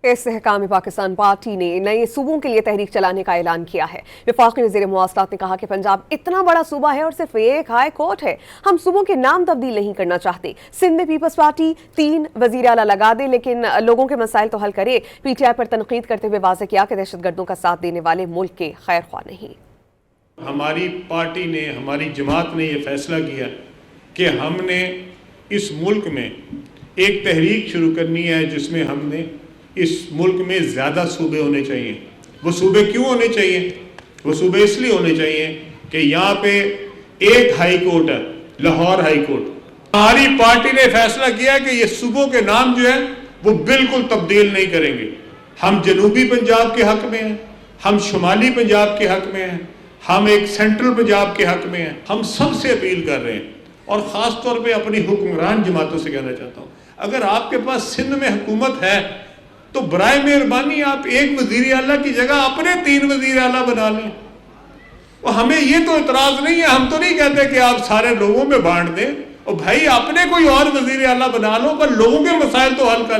استحकाम Pakistan party ने नए सूबों के लिए तहरीक चलाने का ऐलान किया है। वफाकी वज़ीर मवासलात ने कहा कि पंजाब इतना बड़ा सूबा है और सिर्फ एक हाई कोर्ट है, हम सूबों के नाम तब्दील नहीं करना चाहते। सिंध में पीपल्स पार्टी 3 वज़ीर आला लगा दे लेकिन लोगों के मसाइल तो हल करे। PTI पर तनकीद करते हुए वाज़ेह किया कि दहशतगर्दों का साथ देने वाले मुल्क के खैर ख्वाह नहीं। हमारी पार्टी ने, हमारी जमात ने यह फैसला किया कि हमने इस मुल्क में एक तहरीक शुरू करनी है जिसमें हमने इस मुल्क में ज़्यादा सूबे होने चाहिए। वो सूबे क्यों होने चाहिए? वो सूबे इसलिए होने चाहिए कि यहाँ पे एक हाई कोर्ट है, लाहौर हाई कोर्ट। हमारी पार्टी ने फैसला किया कि ये सूबों के नाम जो है वो बिल्कुल तब्दील नहीं करेंगे। हम जनूबी पंजाब के हक में हैं, हम शुमाली पंजाब के हक में हैं, हम एक सेंट्रल पंजाब के हक में हैं। हम सबसे अपील कर रहे हैं और ख़ास तौर पे अपनी हुक्मरान जमातों से कहना चाहता हूँ, अगर आपके पास सिंध में हुकूमत है तो बराए मेहरबानी आप एक वज़ीर आला की जगह अपने 3 वज़ीर आला बना लें। और हमें ये तो इतराज़ नहीं है, हम तो नहीं कहते कि आप सारे लोगों में बांट दें, और भाई अपने कोई और वज़ीर आला बना लो पर लोगों के मसाइल तो हल कर